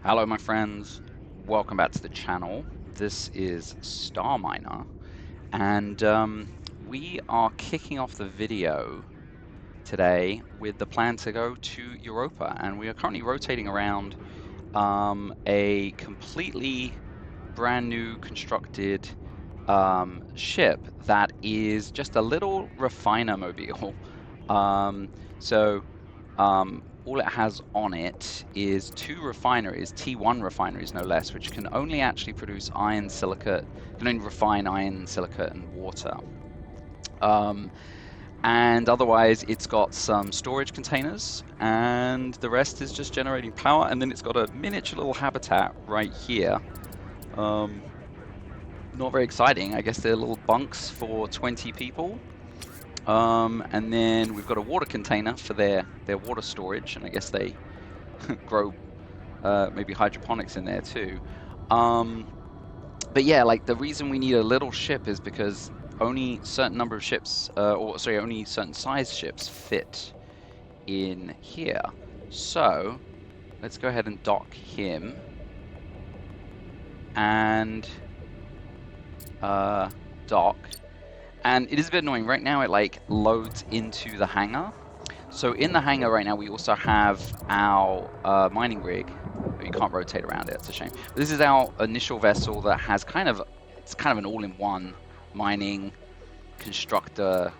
Hello my friends, welcome back to the channel. This is Starminer and we are kicking off the video today with the plan to go to Europa, and we are currently rotating around a completely brand new constructed ship that is just a little refiner mobile. Um, so all it has on it is two refineries, T1 refineries no less, which can only actually produce iron silicate, can only refine iron, silicate, and water. And otherwise, it's got some storage containers, and the rest is just generating power. And then it's got a miniature little habitat right here. Not very exciting. I guess they're little bunks for 20 people. And then we've got a water container for their water storage, and I guess they grow maybe hydroponics in there too. But yeah, like the reason we need a little ship is because only certain number of ships, only certain size ships fit in here. So let's go ahead and dock him and dock. And it is a bit annoying. Right now it like loads into the hangar. So in the hangar right now we also have our mining rig. You can't rotate around it, it's a shame. But this is our initial vessel that has it's kind of an all-in-one mining constructor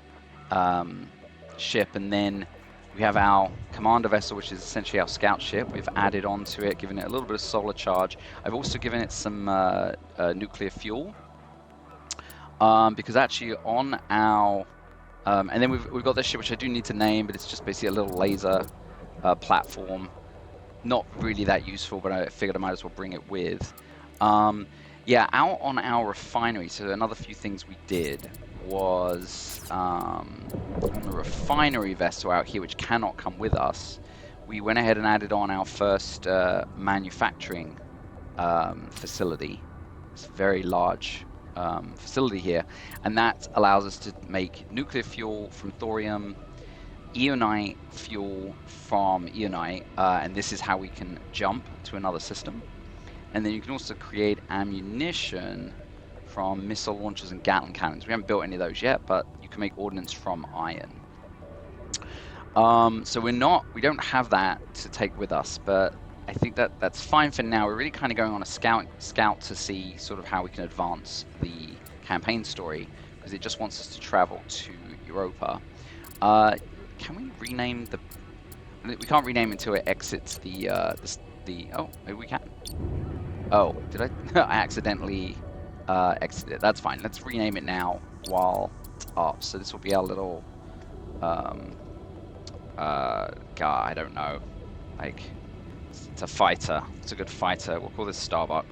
ship, and then we have our commander vessel, which is essentially our scout ship. We've added onto it, given it a little bit of solar charge. I've also given it some nuclear fuel. Because actually on our and then we've got this ship, which I do need to name, but it's just basically a little laser platform. Not really that useful, but I figured I might as well bring it with. Yeah, out on our refinery, so another few things we did was on the refinery vessel out here, which cannot come with us, we went ahead and added on our first manufacturing facility. It's a very large facility here, and that allows us to make nuclear fuel from thorium, Eonite fuel from Eonite, and this is how we can jump to another system. And then you can also create ammunition from missile launchers and Gatling cannons. We haven't built any of those yet, but you can make ordnance from iron. So we don't have that to take with us, but I think that's fine for now. We're really kind of going on a scout to see sort of how we can advance the campaign story, because it just wants us to travel to Europa. Can we rename the? We can't rename until it exits the. Oh, maybe we can. Oh, did I? I accidentally exited it. That's fine. Let's rename it now while it's up. So this will be our little. I don't know. Like, it's a fighter. It's a good fighter. We'll call this Starbuck.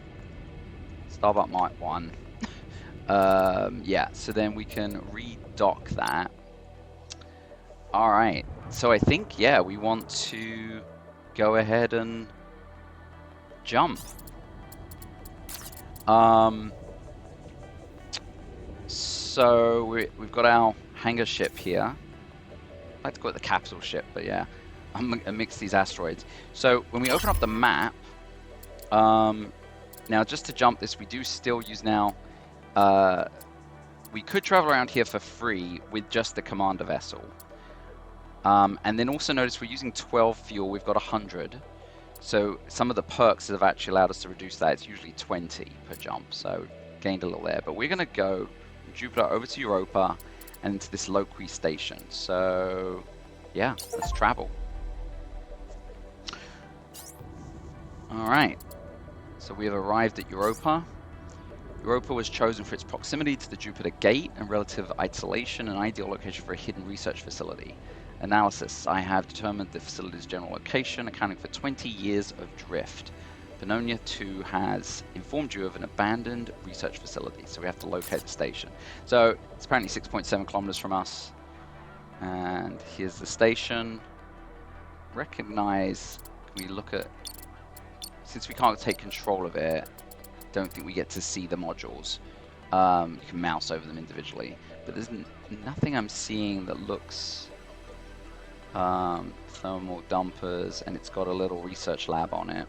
Starbuck Mark 1. Yeah. So then we can redock that. All right, so I think, yeah, we want to go ahead and jump. So we've got our hangar ship here. I like to call it the capital ship, but yeah, I mix these asteroids. So when we open up the map, now just to jump this, we do still use now, we could travel around here for free with just the commander vessel. And then also notice we're using 12 fuel, we've got 100. So some of the perks have actually allowed us to reduce that. It's usually 20 per jump, so gained a little there. But we're going to go from Jupiter over to Europa and into this Loqui station. So yeah, let's travel. All right, so we have arrived at Europa. Europa was chosen for its proximity to the Jupiter Gate and relative isolation, an ideal location for a hidden research facility. Analysis. I have determined the facility's general location, accounting for 20 years of drift. Pannonia 2 has informed you of an abandoned research facility, so we have to locate the station. So it's apparently 6.7 kilometers from us. And here's the station. Recognize, can we look at, since we can't take control of it, don't think we get to see the modules. You can mouse over them individually, but there's nothing I'm seeing that looks thermal dumpers, and it's got a little research lab on it.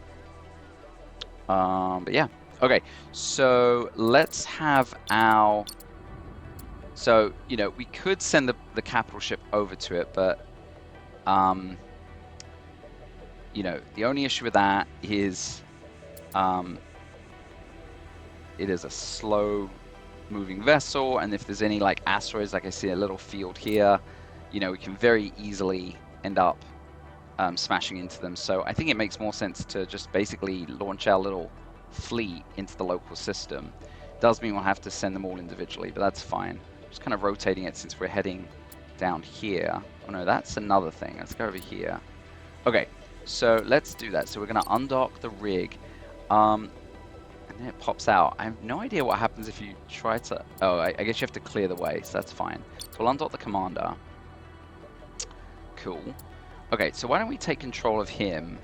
But yeah. Okay, so let's have our... So, you know, we could send the capital ship over to it, but, you know, the only issue with that is it is a slow moving vessel, and if there's any like asteroids, like I see a little field here, you know, we can very easily end up smashing into them. So I think it makes more sense to just basically launch our little fleet into the local system. Does mean we'll have to send them all individually, but that's fine. Just kind of rotating it since we're heading down here. Oh no, that's another thing. Let's go over here. Okay, so let's do that. So we're going to undock the rig. And then it pops out. I have no idea what happens if you try to... Oh, I guess you have to clear the way, so that's fine. So we'll undock the commander. Cool. Okay, so why don't we take control of him,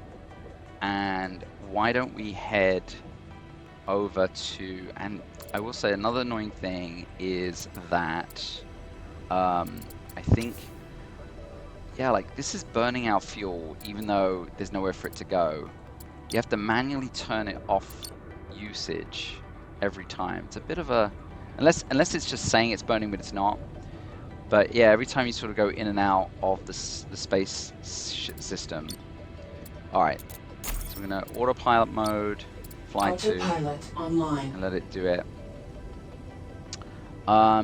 and why don't we head over to... And I will say another annoying thing is that I think... Yeah, like, this is burning our fuel, even though there's nowhere for it to go. You have to manually turn it off usage every time. It's a bit of a... Unless it's just saying it's burning, but it's not. But yeah, every time you sort of go in and out of the space system. Alright, so we're going to autopilot mode, fly to, online, and let it do it.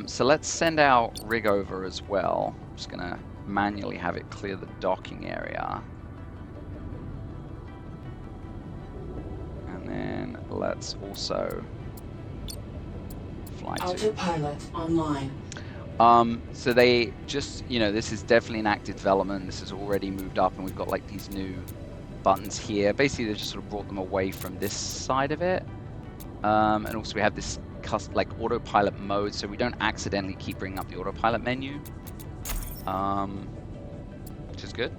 So let's send our rig over as well. I'm just going to manually have it clear the docking area. And then let's also fly to... Autopilot online. So they just, you know, this is definitely an active development. This has already moved up, and we've got like these new buttons here. Basically, they just sort of brought them away from this side of it. And also we have this like autopilot mode, so we don't accidentally keep bringing up the autopilot menu, which is good.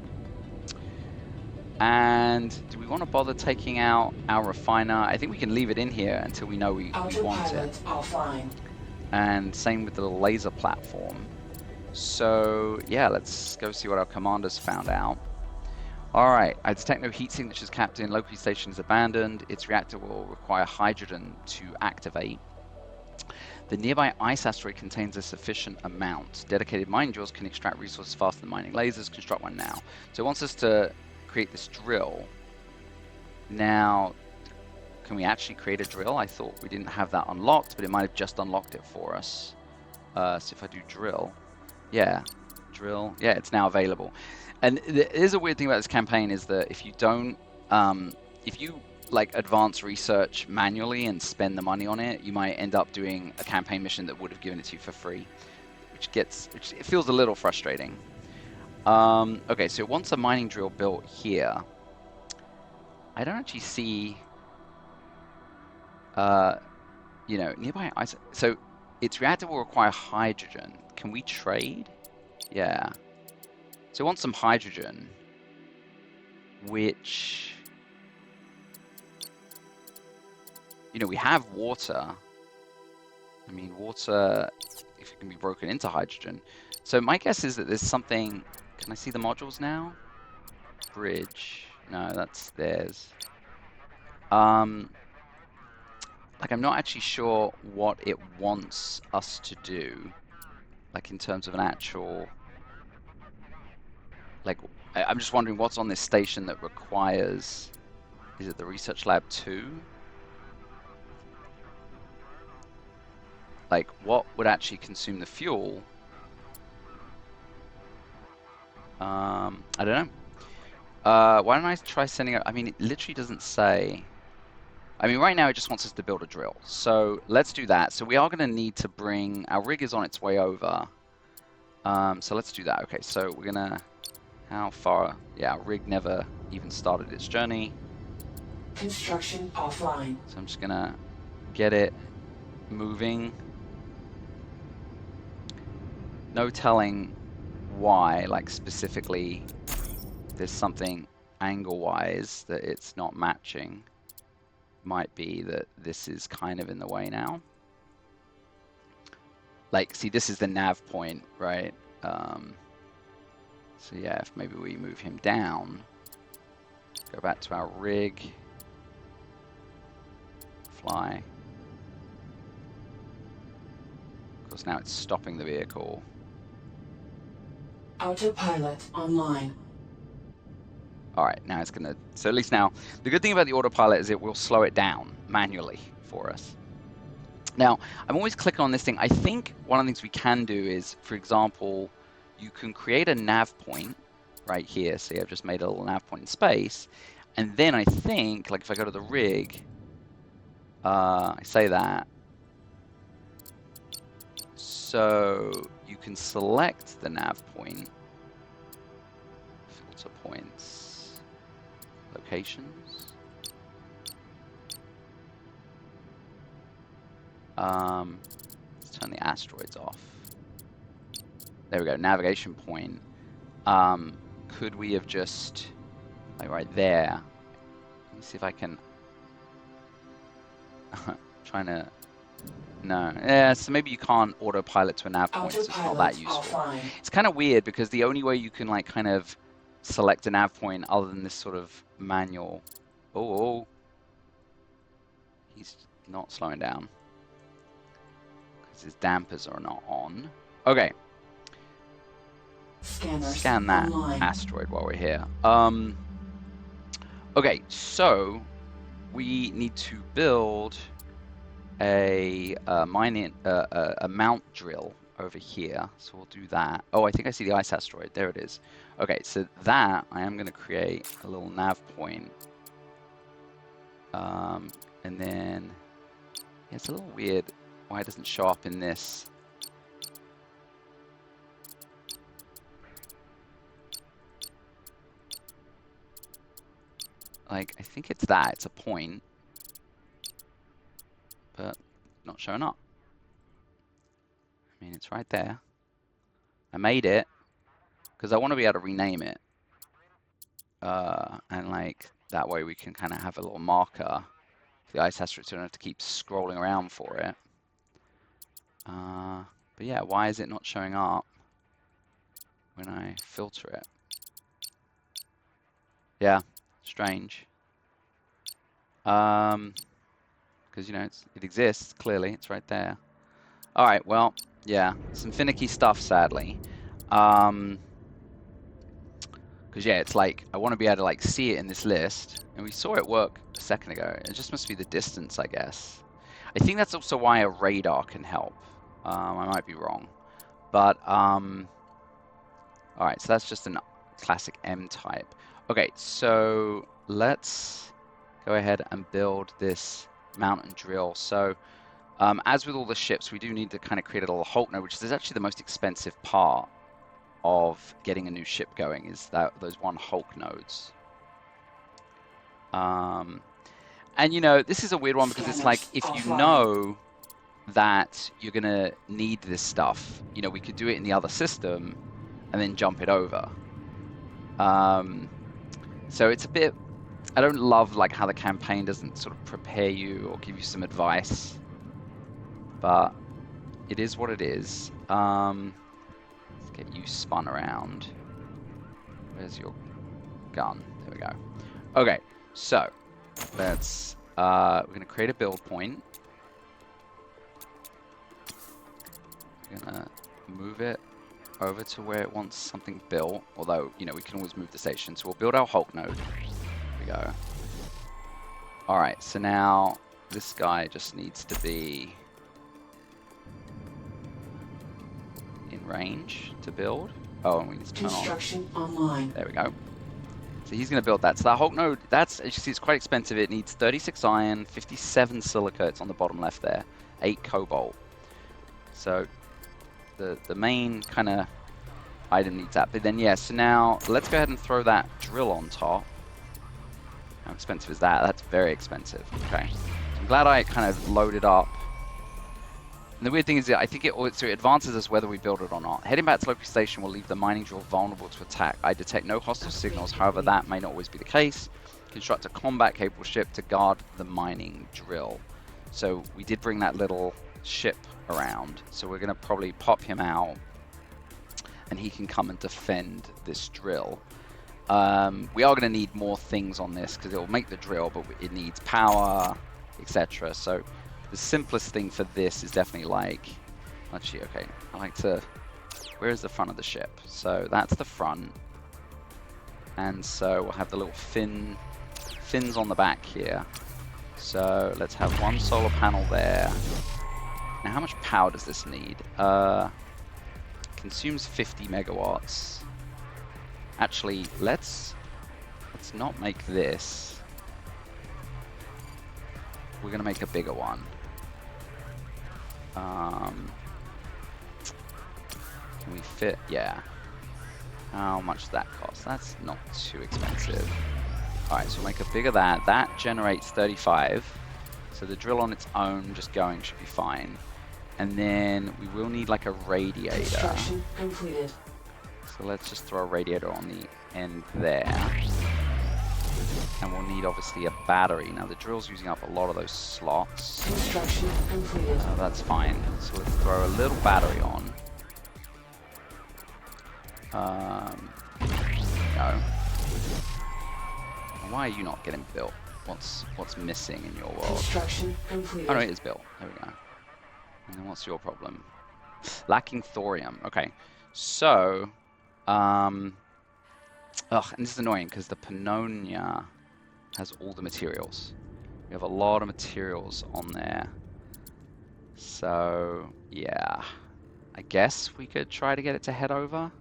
And do we want to bother taking out our refiner? I think we can leave it in here until we know we want it. Offline. And same with the little laser platform. So yeah, let's go see what our commanders found out. Alright, I detect no heat signatures, Captain. Loqui station is abandoned. Its reactor will require hydrogen to activate. The nearby ice asteroid contains a sufficient amount. Dedicated mining drills can extract resources faster than mining lasers. Construct one now. So it wants us to create this drill. Now, can we actually create a drill? I thought we didn't have that unlocked, but it might have just unlocked it for us. So if I do drill, yeah, drill, yeah, it's now available. And there's a weird thing about this campaign is that if you don't, if you like advance research manually and spend the money on it, you might end up doing a campaign mission that would have given it to you for free, which it feels a little frustrating. Okay, so once a mining drill built here, I don't actually see, you know, nearby ice. So its reactor will require hydrogen. Can we trade? Yeah. So I want some hydrogen, which, you know, we have water. I mean, water, if it can be broken into hydrogen. So my guess is that there's something, can I see the modules now? Bridge, no, that's theirs. Like, I'm not actually sure what it wants us to do, like in terms of an actual, like, I'm just wondering what's on this station that requires, is it the research lab 2? Like, what would actually consume the fuel? I don't know. Why don't I try sending it? I mean, it literally doesn't say. I mean, right now it just wants us to build a drill. So let's do that. So we are going to need to bring, our rig is on its way over. So let's do that. Okay, so we're going to, how far? Yeah, our rig never even started its journey. Construction offline. So I'm just going to get it moving. No telling why, like specifically, there's something angle-wise that it's not matching. Might be that this is kind of in the way now. Like, see, this is the nav point, right? So yeah, if maybe we move him down, go back to our rig. fly. Of course, now it's stopping the vehicle. Autopilot online. All right, now it's gonna, so at least now, the good thing about the autopilot is it will slow it down manually for us. Now, I'm always clicking on this thing. I think one of the things we can do is, for example, you can create a nav point right here. See, I've just made a little nav point in space. And then I think, like if I go to the rig, I say that. So you can select the nav point, filter points, locations. Let's turn the asteroids off. There we go, navigation point. Could we have just, like right there, let me see if I can, trying to, no, yeah, so maybe you can't autopilot to a nav point, so it's not that useful. Offline. It's kind of weird because the only way you can like kind of select a nav point other than this sort of manual, oh, he's not slowing down because his dampers are not on. Okay. Scanners Scan that online. asteroid while we're here. Okay, so we need to build a mount drill over here. So we'll do that. Oh, I think I see the ice asteroid. There it is. Okay, so that I am going to create a little nav point. And then yeah, it's a little weird why it doesn't show up in this. Like, I think it's that. It's a point. But not showing up. I mean, it's right there. I made it because I want to be able to rename it. And like, that way we can kind of have a little marker for the ice asteroid so we don't have to keep scrolling around for it. But yeah, why is it not showing up when I filter it? Yeah, strange. Because you know it exists clearly. It's right there. All right. Well, yeah, some finicky stuff, sadly. Because yeah, it's like I want to be able to like see it in this list, and we saw it work a second ago. It just must be the distance, I guess. I think that's also why a radar can help. I might be wrong, but all right. So that's just a classic M type. Okay, so let's go ahead and build this mountain drill. So as with all the ships, we do need to kind of create a little Hulk node, which is actually the most expensive part of getting a new ship going, is that those one Hulk nodes. And you know, this is a weird one because it's like, if you know that you're gonna need this stuff, you know, we could do it in the other system and then jump it over. So it's a bit, I don't love like how the campaign doesn't sort of prepare you or give you some advice, but it is what it is. Let's get you spun around. Where's your gun? There we go. Okay, so let's, we're gonna create a build point. We're gonna move it over to where it wants something built, although, you know, we can always move the station. So we'll build our Hulk node. There we go. All right, so now this guy just needs to be in range to build. Oh, and we need to turn on. Construction online. There we go. So he's going to build that. So that Hulk node, that's, as you see, it's quite expensive. It needs 36 iron, 57 silica. It's on the bottom left there, 8 cobalt. So the main kind of item needs that. But then, yeah, so now let's go ahead and throw that drill on top. How expensive is that? That's very expensive. Okay. So I'm glad I kind of loaded up. And the weird thing is that I think so it advances us whether we build it or not. Heading back to Loqui Station will leave the mining drill vulnerable to attack. I detect no hostile signals, however that may not always be the case. Construct a combat-capable ship to guard the mining drill. So we did bring that little ship around, so we're going to probably pop him out and he can come and defend this drill. We are going to need more things on this because it will make the drill, but it needs power, etc. So the simplest thing for this is definitely like, actually, okay, I like to, where's the front of the ship? So that's the front. And so we'll have the little fins on the back here. So let's have one solar panel there. Now how much power does this need? Consumes 50 megawatts. Actually, let's not make this. We're gonna make a bigger one. Can we fit? Yeah. How much does that cost? That's not too expensive. Alright, so we'll make a bigger that. That generates 35. So the drill on its own, just going, should be fine. And then we will need like a radiator. Construction completed. So let's just throw a radiator on the end there. And we'll need obviously a battery. Now the drill's using up a lot of those slots. Construction completed. So that's fine. So let's throw a little battery on. No. Why are you not getting built? What's missing in your world? Construction completed. Oh no, it is built. There we go. And then what's your problem? Lacking thorium. Okay. So, and this is annoying because the Pannonia has all the materials. We have a lot of materials on there. So, yeah. I guess we could try to get it to head over.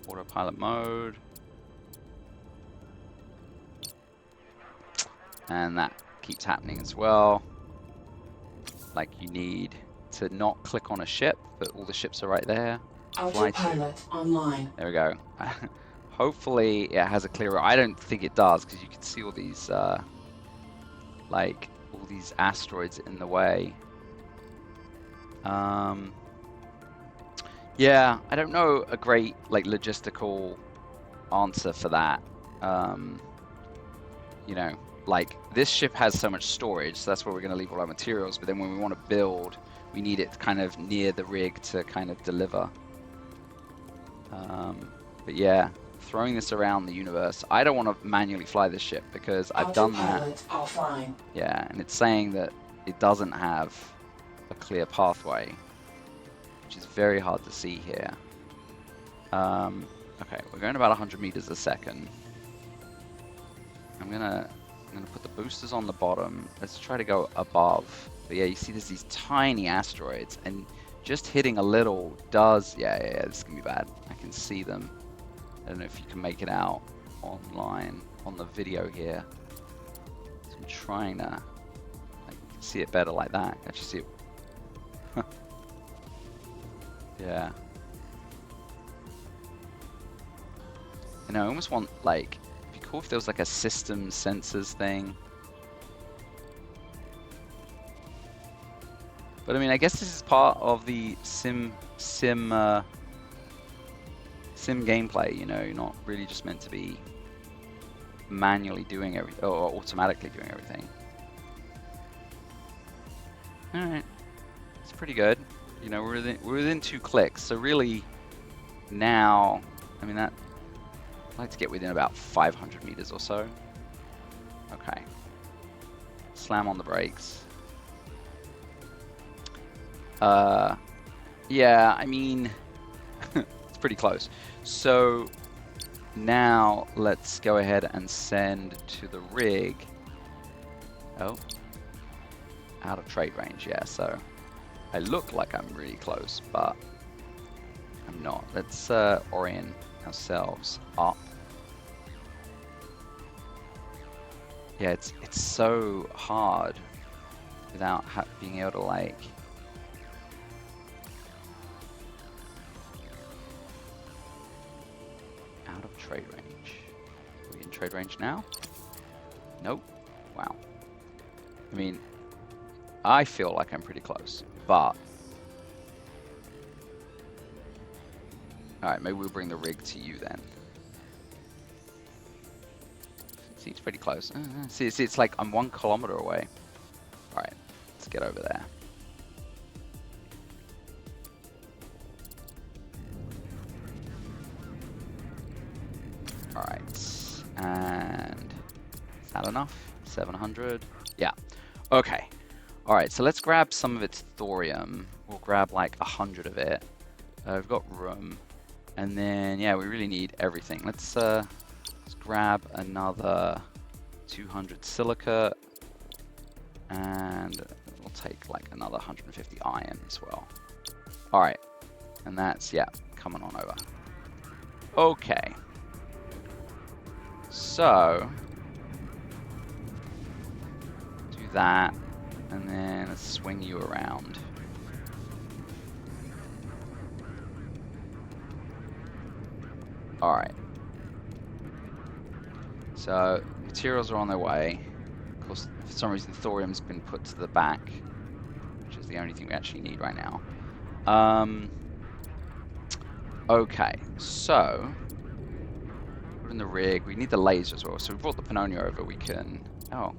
Autopilot mode. And that keeps happening as well. Like you need to not click on a ship, but all the ships are right there. Autopilot online. There we go. Hopefully it has a clear. I don't think it does because you can see all these like all these asteroids in the way. Yeah, I don't know a great like logistical answer for that. You know, like this ship has so much storage, so that's where we're going to leave all our materials. But then when we want to build, we need it kind of near the rig to kind of deliver. But yeah, throwing this around the universe. I don't want to manually fly this ship because I've done that. Offline. Yeah, and it's saying that it doesn't have a clear pathway, which is very hard to see here. Okay, we're going about 100 meters a second. I'm gonna put the boosters on the bottom. Let's try to go above. But yeah, you see there's these tiny asteroids, and just hitting a little does, yeah, this is gonna be bad. I can see them. I don't know if you can make it out online on the video here. So I'm trying to see it better like that. Actually see it. Yeah. You know, I almost want like, it'd be cool if there was like a system sensors thing. But I mean, I guess this is part of the sim gameplay. You know, you're not really just meant to be manually doing everything or automatically doing everything. All right, it's pretty good. You know, we're within 2 clicks, so really now, I mean that, I'd like to get within about 500 meters or so. Okay. Slam on the brakes. Yeah, I mean, it's pretty close. So now let's go ahead and send to the rig. Oh, out of trade range, yeah, so I look like I'm really close, but I'm not. Let's orient ourselves up. Yeah, it's so hard without being able to like. Out of trade range. Are we in trade range now? Nope. Wow. I mean, I feel like I'm pretty close, but alright, maybe we'll bring the rig to you then. See, it's pretty close. See, it's like I'm 1 kilometer away. Alright, let's get over there. Alright. And is that enough? 700. Yeah. Okay. All right. So let's grab some of its thorium. We'll grab like 100 of it. We've got room. And then yeah, we really need everything. Let's grab another 200 silicate, and we'll take like another 150 iron as well. All right, and that's, yeah, coming on over. Okay, so do that, and then let's swing you around. All right. So materials are on their way. Of course, for some reason, thorium's been put to the back, which is the only thing we actually need right now. Okay, so put in the rig. We need the laser as well. So we brought the Pannonia over. We can. Oh,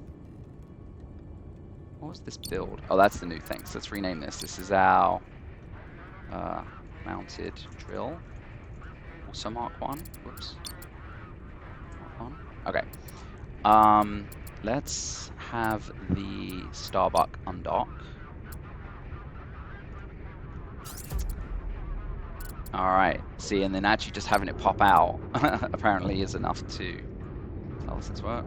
what was this build? Oh, that's the new thing. So let's rename this. This is our mounted drill. Also Mark 1. Whoops. Mark 1. Okay. Let's have the Starbuck undock. Alright, see, and then actually just having it pop out apparently is enough to tell us this work.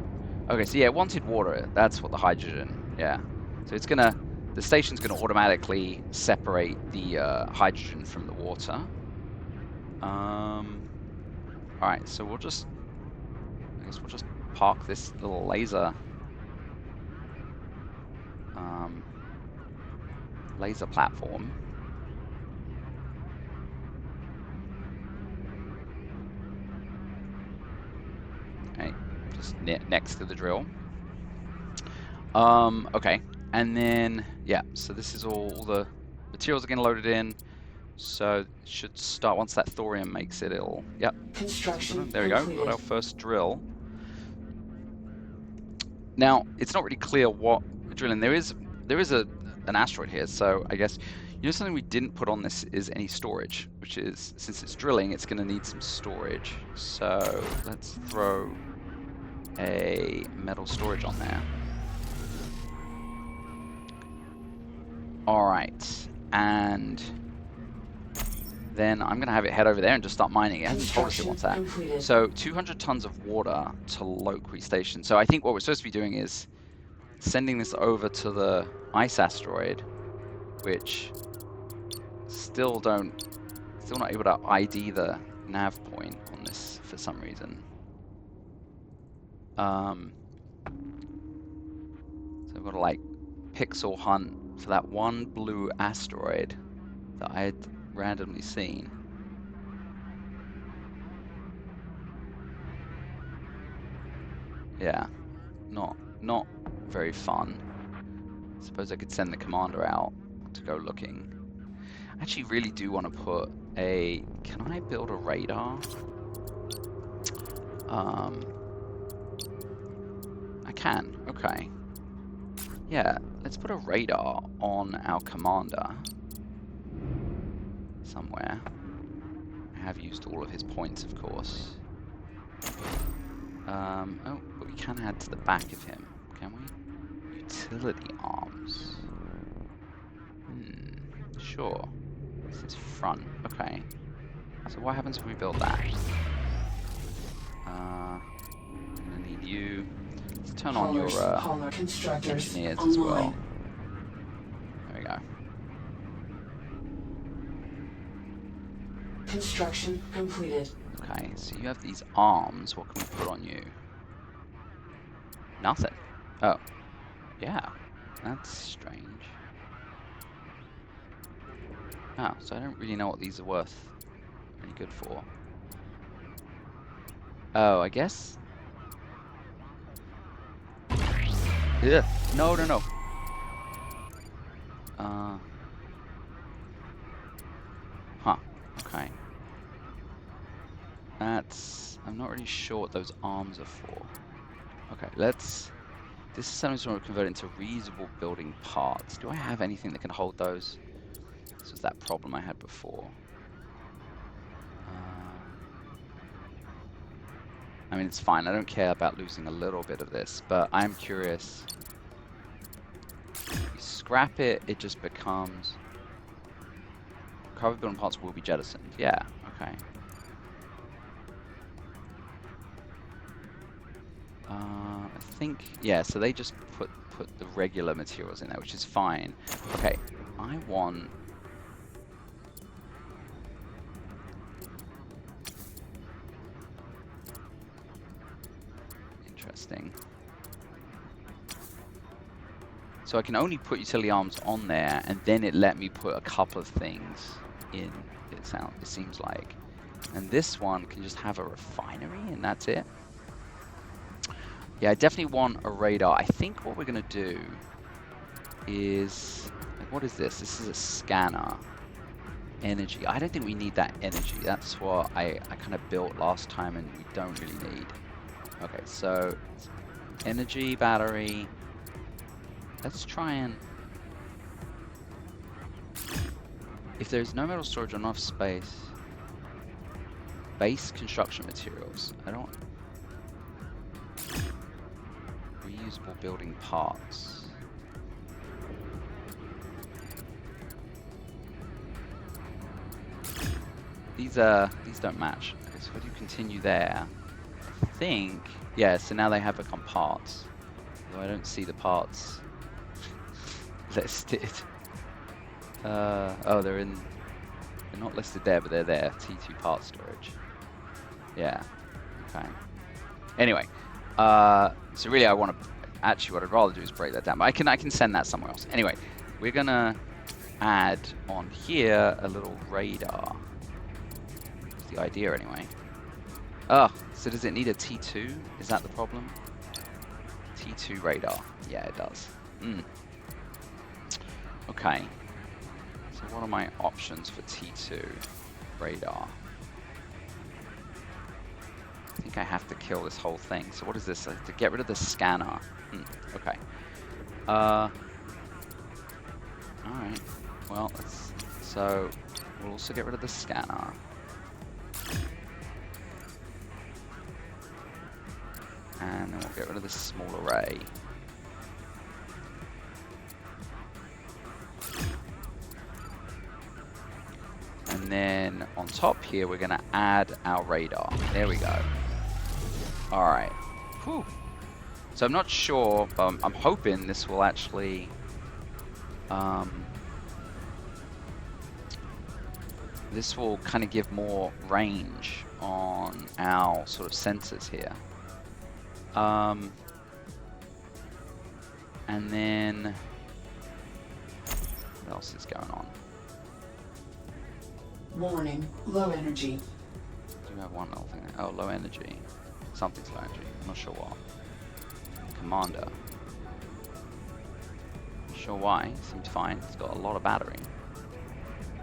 Okay, so yeah, it wanted water. That's what the hydrogen, yeah. So it's gonna, the station's gonna automatically separate the hydrogen from the water. Alright, so we'll just, I guess we'll just park this little laser laser platform. Okay, just next to the drill. Okay, and then yeah, so this is all the materials are getting loaded in. So it should start once that thorium makes it. It'll, yep. Construction There we go. completed. Got our first drill. Now it's not really clear what we're drilling. There is an asteroid here, so I guess something we didn't put on this is any storage, which is, since it's drilling, it's going to need some storage. So let's throw a metal storage on there. All right, and then I'm going to have it head over there and just start mining. It hasn't told us it wants that. Completed. So 200 tons of water to Loqui station. So I think what we're supposed to be doing is sending this over to the ice asteroid, which still not able to ID the nav point on this for some reason. So I've got to like pixel hunt for that one blue asteroid that I had randomly seen. Yeah, not very fun. Suppose I could send the commander out to go looking. I actually really do want to put a, can I build a radar? I can, okay. Yeah, let's put a radar on our commander somewhere. I have used all of his points, of course. Oh, but we can add to the back of him, can we? Utility arms. Sure. This is front, okay. So what happens if we build that? I'm gonna need you. Let's turn on your engineers as well. There we go. Construction completed. Okay, so you have these arms. What can we put on you? Nothing. Oh, yeah. That's strange. Oh, so I don't really know what these are worth. Really good for. Oh, I guess. Yeah. No, no, no. Huh. Okay. That's, I'm not really sure what those arms are for. Okay, let's, this is something we want to convert into reusable building parts. Do I have anything that can hold those? This was that problem I had before. I mean, it's fine. I don't care about losing a little bit of this, but I'm curious. If you scrap it, it just becomes... Recovered building parts will be jettisoned. Yeah, okay. I think, yeah, so they just put the regular materials in there, which is fine. Okay, I want... Interesting. So I can only put utility arms on there, and then it let me put a couple of things in, it seems like. And this one can just have a refinery, and that's it. Yeah, I definitely want a radar. I think what we're going to do is... Like, what is this? This is a scanner. Energy. I don't think we need that energy. That's what I kind of built last time, and we don't really need. Okay, so... Energy, battery... Let's try and... If there's no metal storage or enough space... Base construction materials. I don't... Reusable building parts. These don't match. Okay, so if you continue there, I think... Yeah, so now they have become parts. Though I don't see the parts listed. Oh, they're not listed there, but they're there. T2 part storage. Yeah. Okay. Anyway, so really, what I'd rather do is break that down. But I can send that somewhere else. Anyway, we're gonna add on here a little radar. That's the idea, anyway. Oh, so does it need a T2? Is that the problem? T2 radar. Yeah, it does. Okay. So what are my options for T2 radar? I think I have to kill this whole thing. So what is this? I have to get rid of the scanner. Okay. Alright. Well, so we'll also get rid of the scanner. And then we'll get rid of this small array. And then on top here, we're going to add our radar. There we go. All right. Whew. So I'm not sure, but I'm hoping this will actually... this will kind of give more range on our sort of sensors here. And then... What else is going on? Warning, low energy. Do you have one little thing? Oh, low energy. Something's low energy. I'm not sure what. Commander. Not sure why. Seems fine. It's got a lot of battery.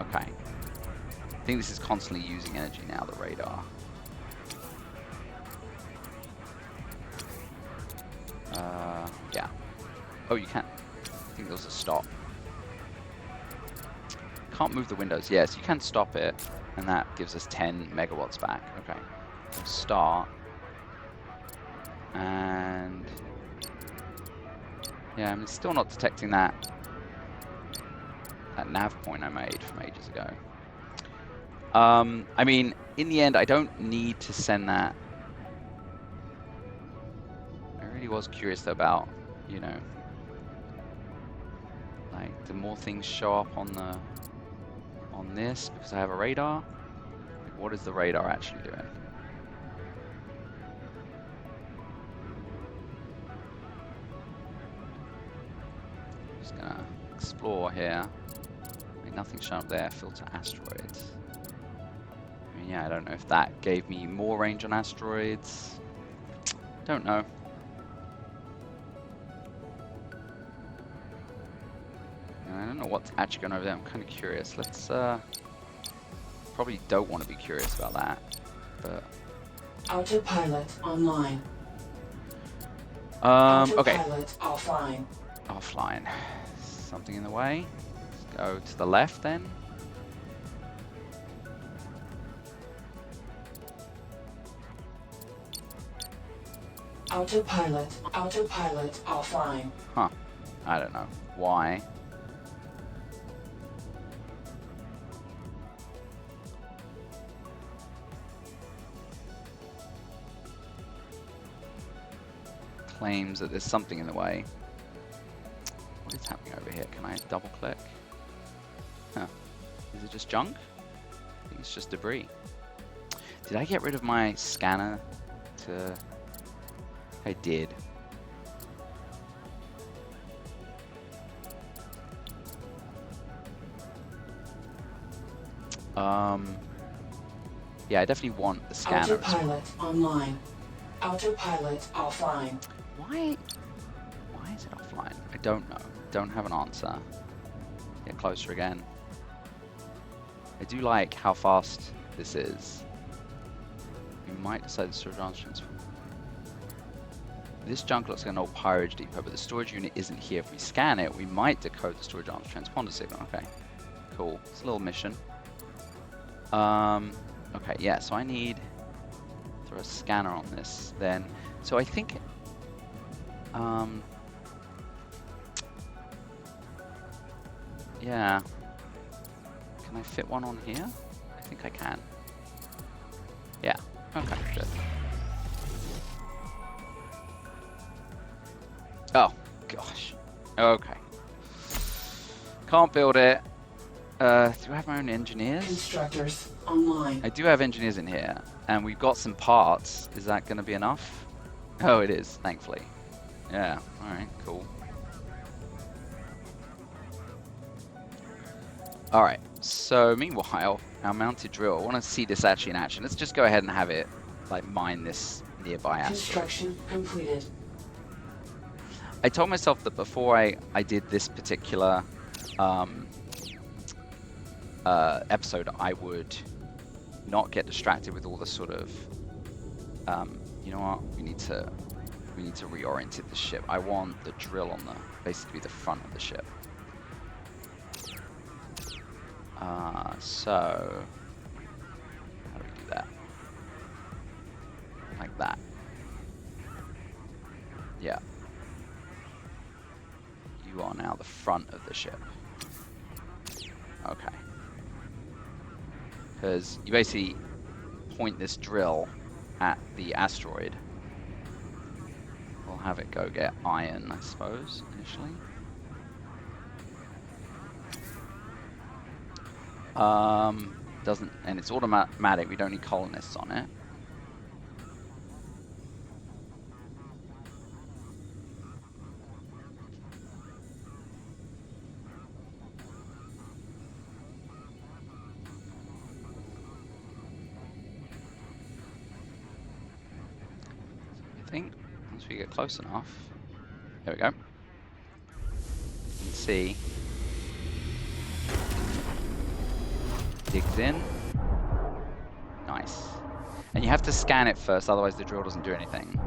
Okay. I think this is constantly using energy now, the radar. Yeah. Oh, you can. I think there was a stop. Can't move the windows. Yes, you can stop it, and that gives us 10 megawatts back. Okay. We'll start. And... yeah, I mean, it's still not detecting that nav point I made from ages ago. I mean, in the end, I don't need to send that. I really was curious though about, you know, like the more things show up on this because I have a radar. Like, what is the radar actually doing? Just gonna explore here. Like, nothing's shown up there. Filter asteroids. I mean, yeah, I don't know if that gave me more range on asteroids. Don't know. I don't know what's actually going over there. I'm kind of curious. Let's, probably don't want to be curious about that, but... Autopilot online. Okay. Autopilot offline. Offline. Something in the way. Let's go to the left then. Autopilot offline. Huh. I don't know. Why? Claims that there's something in the way. What is happening over here? Can I double click? Huh. Is it just junk? I think it's just debris. Did I get rid of my scanner to... I did. Yeah, I definitely want the scanner. Autopilot online. Autopilot offline. Why is it offline? I don't know. Don't have an answer. Get closer again. I do like how fast this is. We might decide the storage transfer. This junk looks like an old Pirate depot, but the storage unit isn't here. If we scan it, we might decode the storage arms transponder signal. Okay, cool. It's a little mission. Okay, yeah. So I need to throw a scanner on this then. So I think, yeah. Can I fit one on here? I think I can. Yeah. Okay, good. Oh, gosh. Okay. Can't build it. Do I have my own engineers? Constructors online. I do have engineers in here, and we've got some parts. Is that going to be enough? Oh, it is, thankfully. Yeah, alright, cool. Alright, so meanwhile, our mounted drill, I want to see this actually in action. Let's just go ahead and have it, like, mine this nearby asteroid. Construction completed. I told myself that before I did this particular episode, I would not get distracted with all the sort of, you know what, we need to reorient the ship. I want the drill on the, basically the front of the ship. So, how do we do that? Like that. Yeah. You are now the front of the ship. Okay. Because you basically point this drill at the asteroid. We'll have it go get iron, I suppose, initially. Doesn't, and it's automatic, we don't need colonists on it. I think once we get close enough, there we go. You can see digs in. Nice. And you have to scan it first, otherwise the drill doesn't do anything.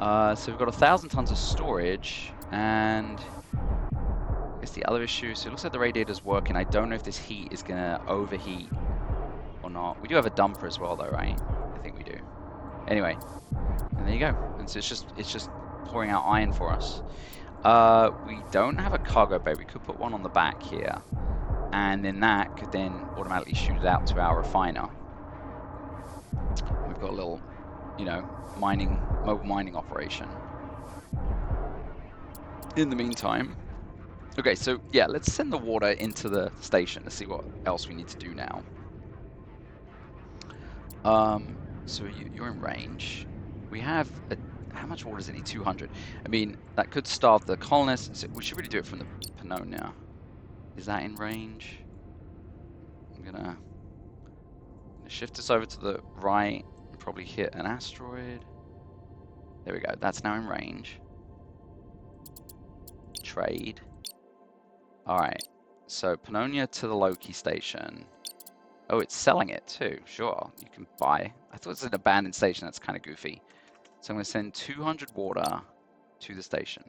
So we've got 1,000 tons of storage, and I guess the other issue, so it looks like the radiator's working. I don't know if this heat is gonna overheat or not. We do have a dumper as well though, right? I think we do. Anyway, and there you go. And so it's just pouring out iron for us. We don't have a cargo bay. We could put one on the back here, and then that could then automatically shoot it out to our refiner. We've got a little, you know, mobile mining operation. In the meantime, okay, so yeah, let's send the water into the station to see what else we need to do now. So you're in range. We have how much water does it need? 200. I mean, that could starve the colonists. So we should really do it from the Pannonia. Is that in range? I'm gonna shift this over to the right and probably hit an asteroid. There we go. That's now in range. Trade. All right. So Pannonia to the Loqui station. Oh, it's selling it too. Sure, you can buy. I thought it was an abandoned station. That's kind of goofy. So I'm going to send 200 water to the station.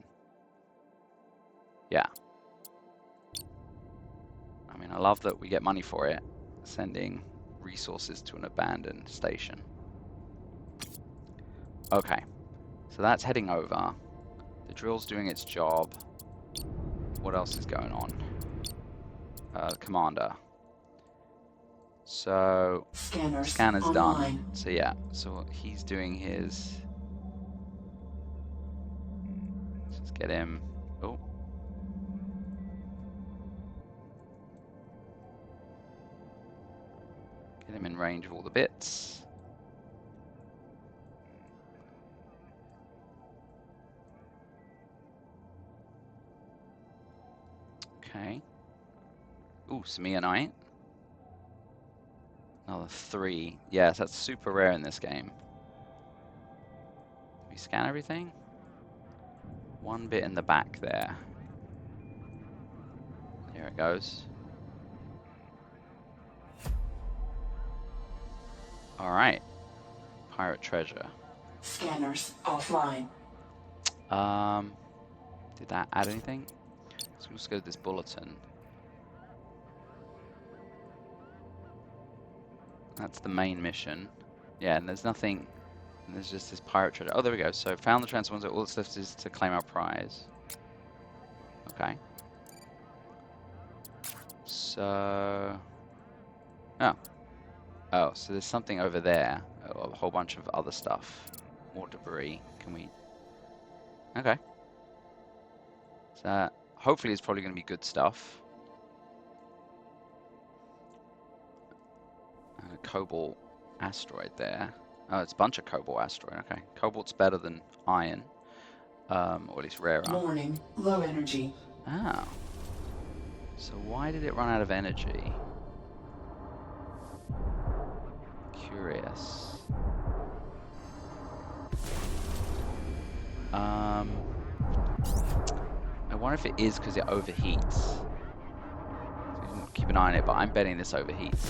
Yeah. I mean, I love that we get money for it. Sending resources to an abandoned station. Okay. So that's heading over. The drill's doing its job. What else is going on? Commander. So scanner's online. done. So yeah, so he's doing his. Let's get him. Oh. Get him in range of all the bits. Okay. Ooh, Smearnite. Another 3. Yes, that's super rare in this game. We scan everything? 1 bit in the back there. Here it goes. Alright. Pirate treasure. Scanners offline. Did that add anything? So let's go to this bulletin. That's the main mission. Yeah, and there's nothing. And there's just this pirate treasure. Oh, there we go. So found the transponder. All that's left is to claim our prize. Okay. So. Oh. Oh, so there's something over there. Oh, a whole bunch of other stuff. More debris. Can we? Okay. So hopefully it's probably going to be good stuff. And a cobalt asteroid there. Oh, it's a bunch of cobalt asteroid. Okay. Cobalt's better than iron. Or at least rarer. Warning, low energy. Oh. So why did it run out of energy? Curious. I wonder if it is because it overheats. So you can keep an eye on it, but I'm betting this overheats.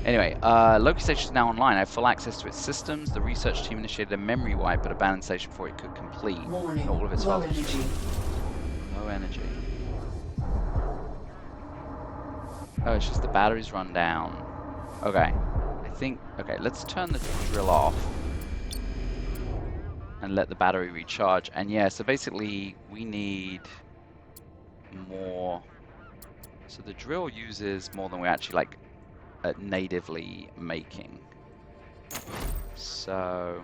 Anyway, Loqui Station is now online. I have full access to its systems. The research team initiated a memory wipe at abandoned station before it could complete. Warning, All of its low files. energy. Low energy. Oh, it's just the batteries run down. Okay. Okay, let's turn the drill off and let the battery recharge. And yeah, so basically we need more. So the drill uses more than we actually like natively making. So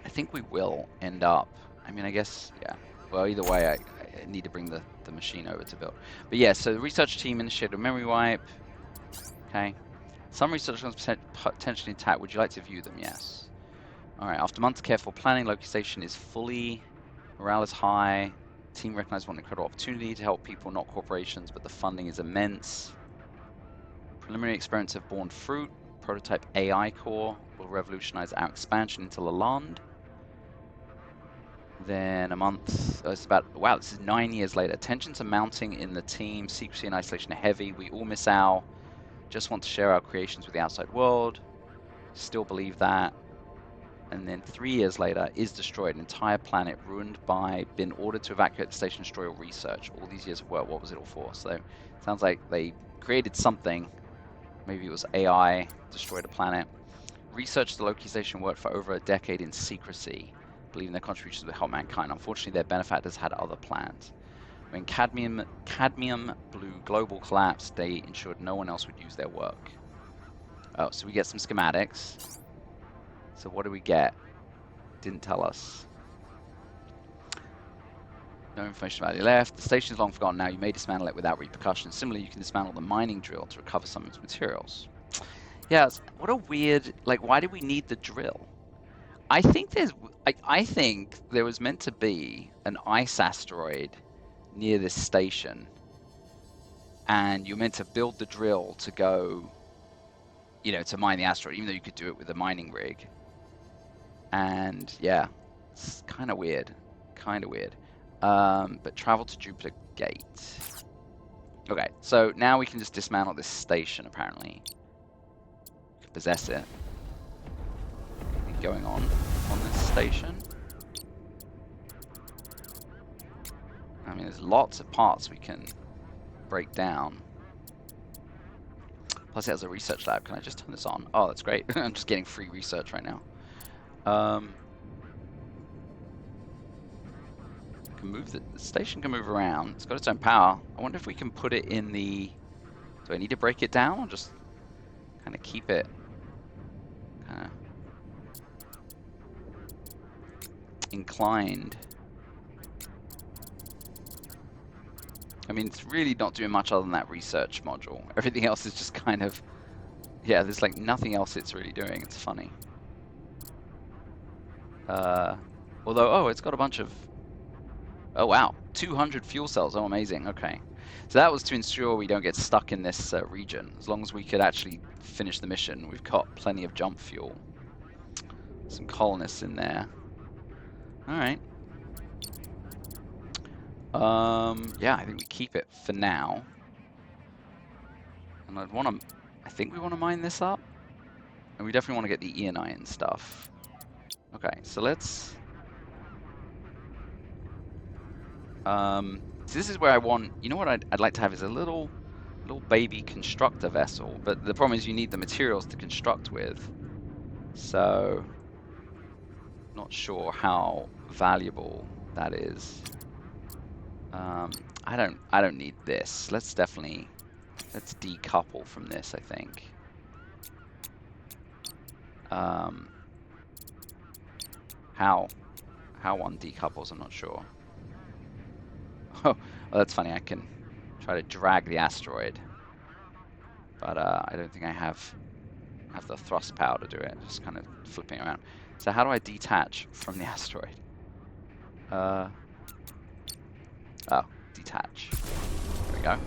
I think we will end up, I mean, I guess, yeah. Well, either way, I need to bring the machine over to build. But yeah, so the research team initiated a memory wipe. Okay. Some research was potentially intact. Would you like to view them? Yes. Alright, after months of careful planning, Loqui Station is fully, morale is high, team recognizes what an incredible opportunity to help people, not corporations, but the funding is immense. Preliminary experiments have borne fruit. Prototype AI core will revolutionize our expansion into Lalande. Then a month, it's about, wow, this is 9 years later. Tensions are mounting in the team, secrecy and isolation are heavy. We all miss Al, just want to share our creations with the outside world. Still believe that. And then 3 years later, is destroyed. An entire planet ruined by, been ordered to evacuate the station, destroy all research. All these years of work, what was it all for? So it sounds like they created something. Maybe it was AI, destroyed a planet. Research the Loqui Station worked for over a decade in secrecy, believing their contributions would help mankind. Unfortunately, their benefactors had other plans. When cadmium blew global collapse, they ensured no one else would use their work. Oh, so we get some schematics. So what do we get? Didn't tell us. No information about it left. The station is long forgotten now. You may dismantle it without repercussions. Similarly, you can dismantle the mining drill to recover some of its materials. Yeah, what a weird, like, why do we need the drill? I think I think there was meant to be an ice asteroid near this station, and you're meant to build the drill to go, you know, to mine the asteroid, even though you could do it with a mining rig. And yeah, it's kind of weird, but travel to Jupiter Gate. Okay, so now we can just dismantle this station, apparently. We can possess it. Anything going on this station? I mean, there's lots of parts we can break down. Plus it has a research lab. Can I just turn this on? Oh, that's great. I'm just getting free research right now. Can move the station can move around. It's got its own power. I wonder if we can put it in the. Do I need to break it down or just kind of keep it kind of inclined? I mean, it's really not doing much other than that research module. Everything else is just kind of, yeah, there's like nothing else it's really doing. It's funny. Although, oh, it's got a bunch of, oh wow, 200 fuel cells. Oh, amazing. Okay. So that was to ensure we don't get stuck in this region. As long as we could actually finish the mission, we've got plenty of jump fuel. Some colonists in there. All right. Yeah, I think we keep it for now. And I'd want to, I think we want to mine this up. And we definitely want to get the Eonine stuff. Okay, so let's... so this is where I want, you know what I'd like to have is a little baby constructor vessel. But the problem is you need the materials to construct with. So, not sure how valuable that is. I don't need this. Let's decouple from this, I think. How one decouples, I'm not sure. Oh, well, that's funny. I can try to drag the asteroid, but I don't think I have the thrust power to do it. Just kind of flipping around. So how do I detach from the asteroid? Oh, detach. There we go.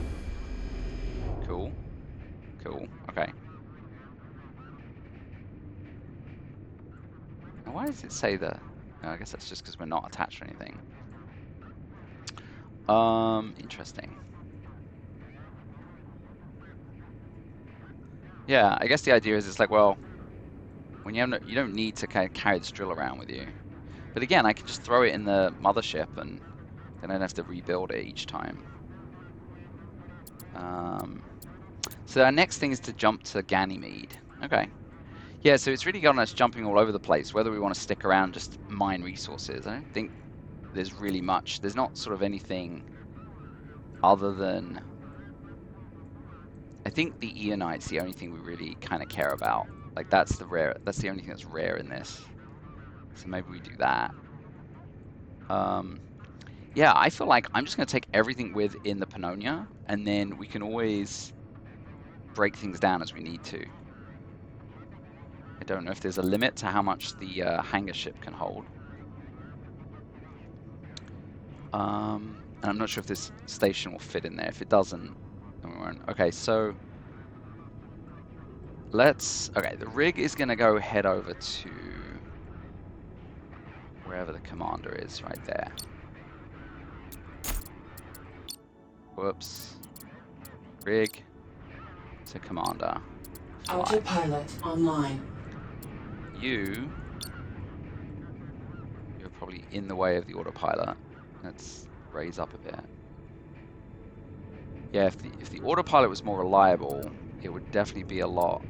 Cool. Cool. Okay. Now why does it say the... Oh, I guess that's just because we're not attached or anything. Interesting. Yeah, I guess the idea is it's like, well, when you don't need to kind of carry this drill around with you. But again, I can just throw it in the mothership and then I don't have to rebuild it each time. So our next thing is to jump to Ganymede. Okay. Yeah, so it's really got us jumping all over the place, whether we want to stick around just mine resources. I don't think there's really much. There's not sort of anything other than... I think the Eonite's the only thing we really kind of care about. Like that's the only thing that's rare in this. So maybe we do that. Yeah, I feel like I'm just going to take everything within the Pannonia, and then we can always break things down as we need to. I don't know if there's a limit to how much the hangar ship can hold. And I'm not sure if this station will fit in there. If it doesn't, then we won't. Okay, so okay, the rig is going to go head over to wherever the commander is, right there. Whoops. Rig to commander. Fly. Autopilot online. You're probably in the way of the autopilot. Let's raise up a bit. Yeah, if the autopilot was more reliable, it would definitely be a lot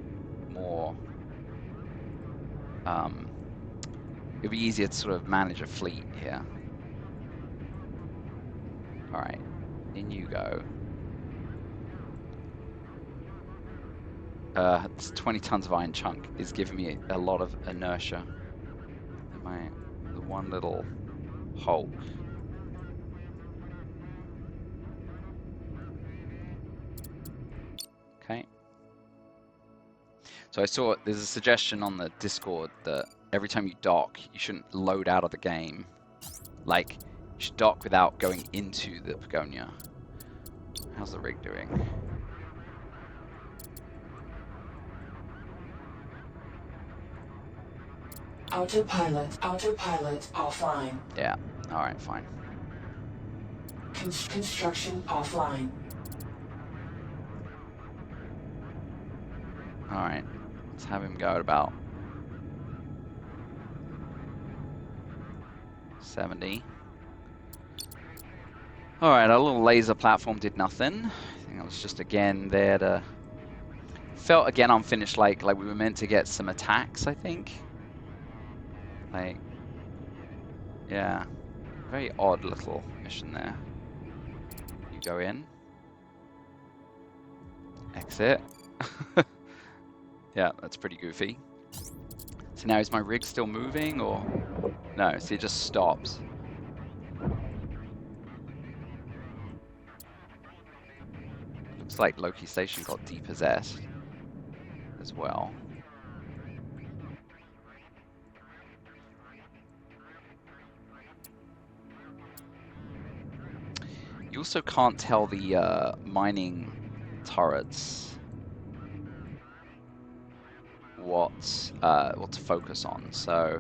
more... it'd be easier to sort of manage a fleet here. Alright, in you go. This 20 tons of iron chunk is giving me a lot of inertia. The one little Hulk. Okay. So I saw there's a suggestion on the Discord that every time you dock, you shouldn't load out of the game. Like, you should dock without going into the Pagonia. How's the rig doing? Autopilot offline. Yeah, alright, fine. Construction offline. Alright, let's have him go at about 70. Alright, our little laser platform did nothing. I think it was just again there to... Felt again unfinished, like we were meant to get some attacks, I think. Like, yeah, very odd little mission there. You go in, exit. Yeah, that's pretty goofy. So now is my rig still moving or no? See, it just stops. Looks like Loki Station got depossessed as well. You also can't tell the mining turrets what to focus on, so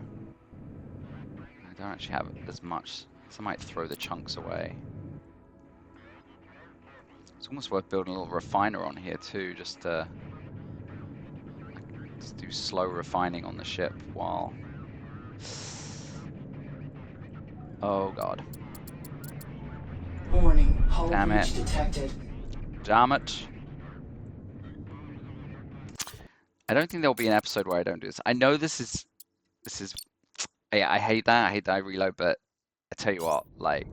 I don't actually have as much, so I might throw the chunks away. It's almost worth building a little refiner on here too, just to do slow refining on the ship while... Oh god. Warning, hull Damn it. breach detected. Damn it. I don't think there'll be an episode where I don't do this. I know this is... I hate that. I hate that I reload, but I tell you what, like,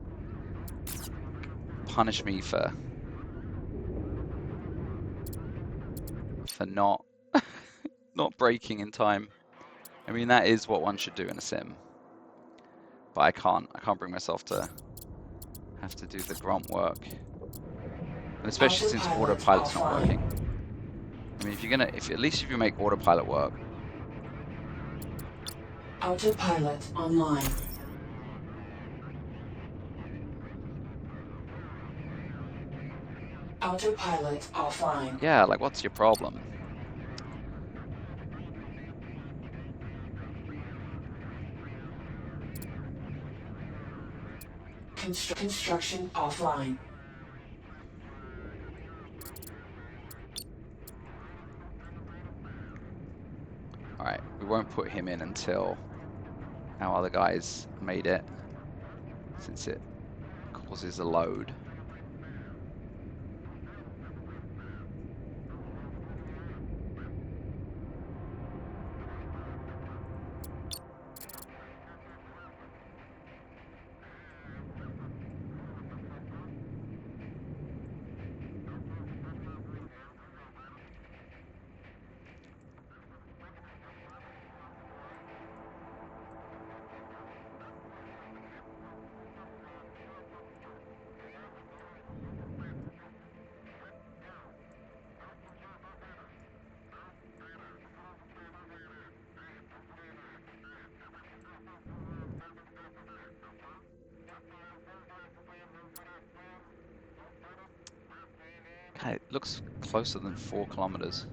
punish me for not not breaking in time. I mean, that is what one should do in a sim. But I can't bring myself to have to do the grunt work. And especially since Autopilot autopilot's not offline. working. I mean, at least if you make autopilot work. Autopilot online. Autopilot offline. Yeah, like what's your problem? Construction offline. Alright, we won't put him in until our other guys made it, since it causes a load. Okay, it looks closer than 4 kilometers.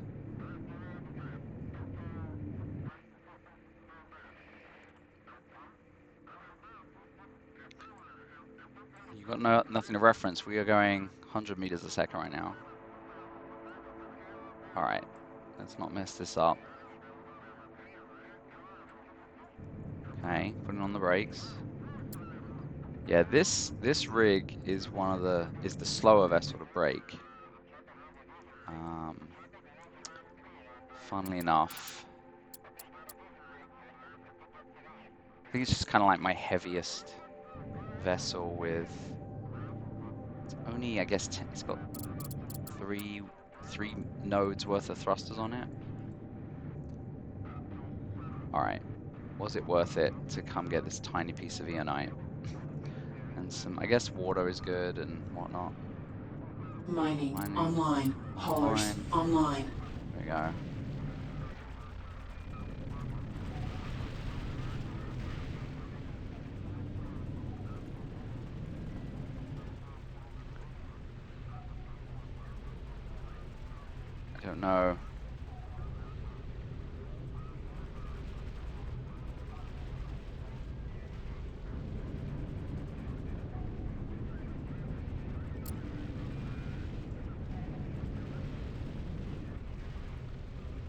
You've got nothing to reference. We are going 100 meters a second right now. Alright, let's not mess this up. Okay, putting on the brakes. Yeah, this rig is the slower vessel to brake. Funnily enough, I think it's just kind of like my heaviest vessel with. It's only, I guess, it's got three nodes worth of thrusters on it. All right, was it worth it to come get this tiny piece of Eonite? And some, I guess, water is good and whatnot. Mining online. Haulers online. There we go. I don't know.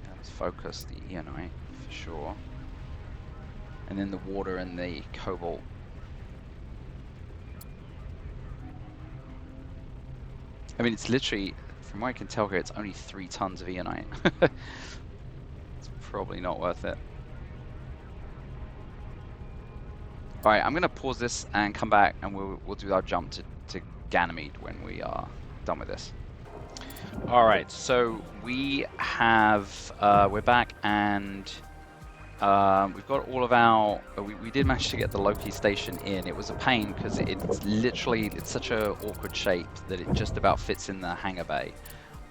Yeah, let's focus the Eonite for sure. And then the water and the cobalt. I mean, it's literally, from what I can tell here, it's only 3 tons of Eonite. It's probably not worth it. All right, I'm gonna pause this and come back, and we'll do our jump to Ganymede when we are done with this. All right, so we have we're back, and we've got all of our. We did manage to get the Loqui station in. It was a pain because it's such a awkward shape that it just about fits in the hangar bay.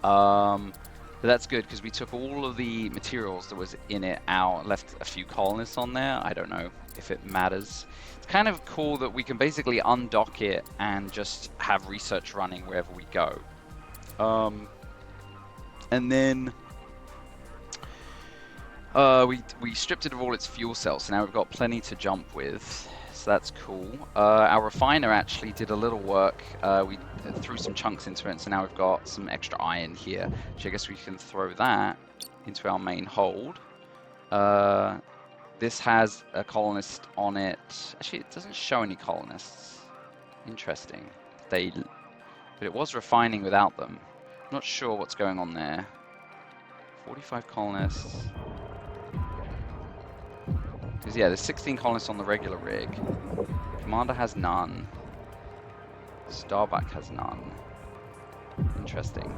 But that's good because we took all of the materials that was in it out, left a few colonists on there. I don't know if it matters. It's kind of cool that we can basically undock it and just have research running wherever we go. And then we stripped it of all its fuel cells, so now we've got plenty to jump with. So that's cool. Our refiner actually did a little work. We threw some chunks into it, so now we've got some extra iron here, which I guess we can throw that into our main hold. This has a colonist on it. Actually, it doesn't show any colonists. Interesting. But it was refining without them. Not sure what's going on there. 45 colonists. Because yeah, there's 16 colonists on the regular rig. Commander has none. Starbuck has none. Interesting.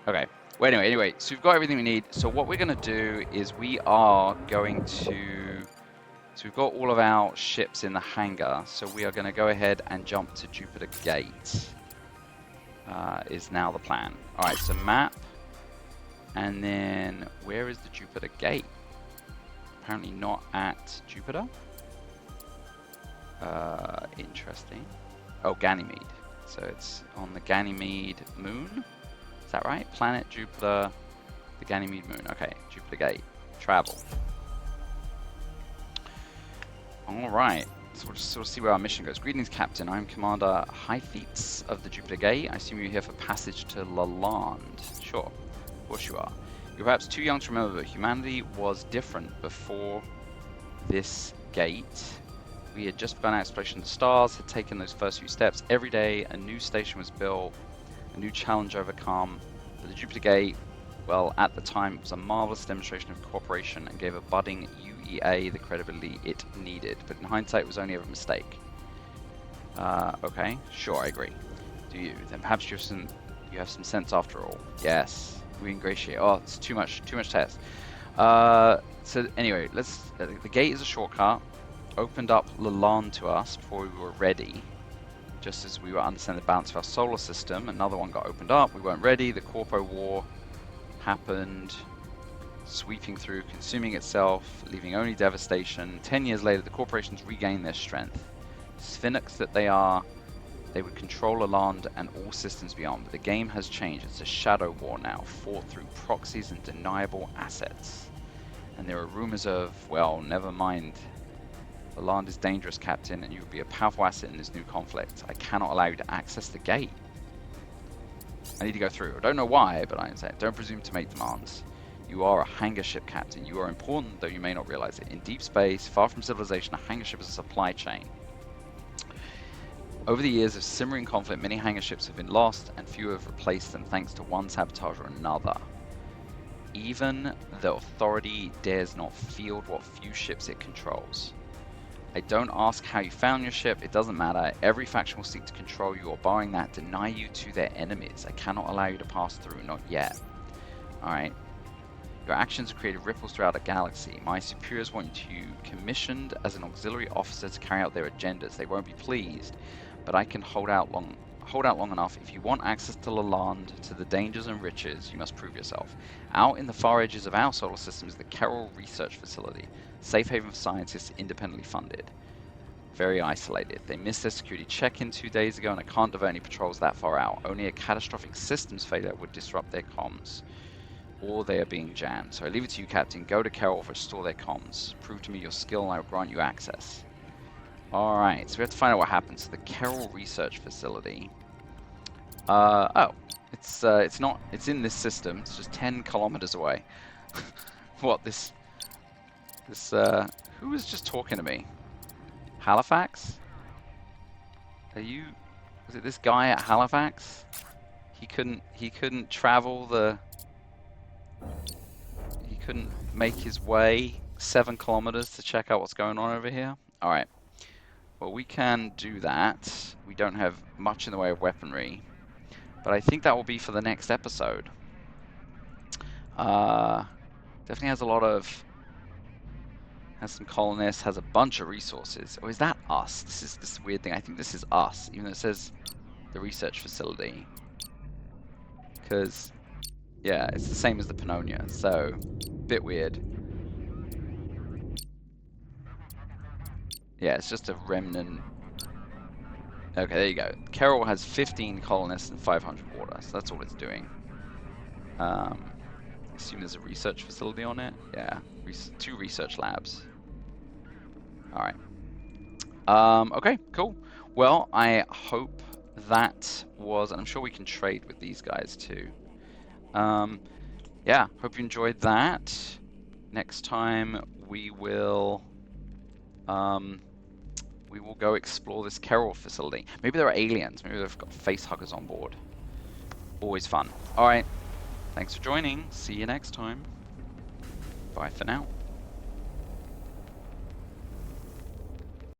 Okay. Well, anyway, so we've got everything we need. So what we're going to do is we are going to... So we've got all of our ships in the hangar. So we are going to go ahead and jump to Jupiter Gate. Is now the plan. Alright, so map. And then, where is the Jupiter Gate? Apparently not at Jupiter. Interesting. Oh, Ganymede. So it's on the Ganymede moon. Is that right? Planet Jupiter, the Ganymede moon. Okay, Jupiter Gate. Travel. Alright. So we'll just sort of see where our mission goes. Greetings, Captain. I'm Commander Highfeats of the Jupiter Gate. I assume you're here for passage to Lalande. Sure. Of course you are. You're perhaps too young to remember, but humanity was different before this gate. We had just begun our exploration of the stars, had taken those first few steps. Every day, a new station was built, a new challenge overcome. But the Jupiter Gate, well, at the time, it was a marvelous demonstration of cooperation and gave a budding UEA the credibility it needed. But in hindsight, it was only ever a mistake. Okay, sure, I agree. Do you? Then perhaps you have some sense after all. Yes. We ingratiate. Oh, it's too much test. So anyway, the gate is a shortcut. Opened up Lalande to us before we were ready. Just as we were understanding the balance of our solar system, another one got opened up. We weren't ready. The Corpo War happened, sweeping through, consuming itself, leaving only devastation. 10 years later, the corporations regained their strength. Sphinx that they are, they would control Lalande and all systems beyond, but the game has changed. It's a shadow war now, fought through proxies and deniable assets. And there are rumors of, well, never mind. Lalande is dangerous, Captain, and you will be a powerful asset in this new conflict. I cannot allow you to access the gate. I need to go through. I don't know why, but I say, don't presume to make demands. You are a hangar ship, Captain. You are important, though you may not realize it. In deep space, far from civilization, a hangar ship is a supply chain. Over the years of simmering conflict, many hangar ships have been lost, and few have replaced them thanks to one sabotage or another. Even the Authority dares not field what few ships it controls. I don't ask how you found your ship, it doesn't matter. Every faction will seek to control you, or barring that, deny you to their enemies. I cannot allow you to pass through, not yet. Alright. Your actions have created ripples throughout the galaxy. My superiors want you commissioned as an auxiliary officer to carry out their agendas. They won't be pleased, but I can hold out long enough. If you want access to Lalande, to the dangers and riches, you must prove yourself. Out in the far edges of our solar system is the Carroll Research Facility, safe haven for scientists, independently funded. Very isolated. They missed their security check-in 2 days ago, and I can't divert any patrols that far out. Only a catastrophic systems failure would disrupt their comms, or they are being jammed. So I leave it to you, Captain. Go to Carroll, restore their comms. Prove to me your skill, and I will grant you access. Alright, so we have to find out what happens to the Carroll Research Facility. It's in this system. It's just 10 kilometers away. What, who was just talking to me? Halifax? Was it this guy at Halifax? He couldn't travel he couldn't make his way 7 kilometers to check out what's going on over here. All right. Well, we can do that. We don't have much in the way of weaponry, but I think that will be for the next episode. Definitely has a lot of, has some colonists, has a bunch of resources. Or is that us? This is this weird thing. I think this is us, even though it says the research facility. Because, yeah, it's the same as the Pannonia, so bit weird. Yeah, it's just a remnant. Okay, there you go. Carroll has 15 colonists and 500 water, so that's all it's doing. Assume there's a research facility on it. Yeah, 2 research labs. All right. Okay, cool. Well, I hope that was, and I'm sure we can trade with these guys too. Yeah, hope you enjoyed that. Next time we will go explore this Carroll facility. Maybe there are aliens. Maybe they've got face huggers on board. Always fun. All right. Thanks for joining. See you next time. Bye for now.